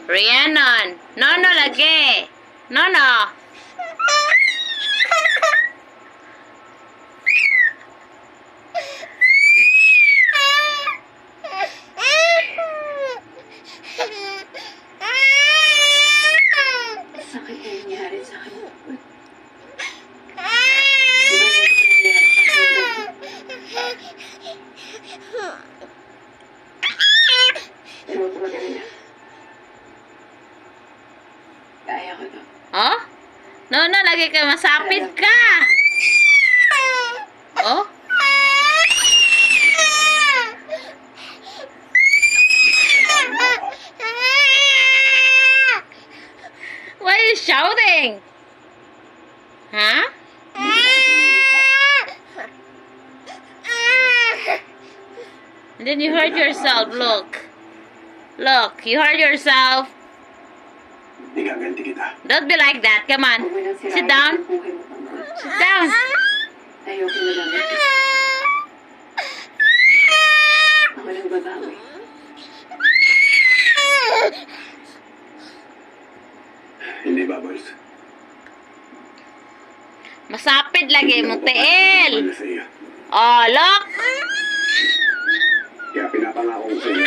Rhiannon. Nono lagi. Nono. Sakit na nangyari sa akin. Pero huwag mag-alala. Kaya ko to. Oh? Nono lagi ka masapit ka. Oh? Why are you shouting? Huh? And then you hurt yourself. Look. Look, you hurt yourself. Igaganti kita. Don't be like that. Come on. Huwag mo nang sirain Sit down. ang buhay mo, Panginoon. Sit down. Ayoko na lang. Ako nang babawi. Hindi ba, boys? Masapit lagi mo, Teel. Wala sa iyo. Oh, look. Kaya pinapangako ko sa iyo.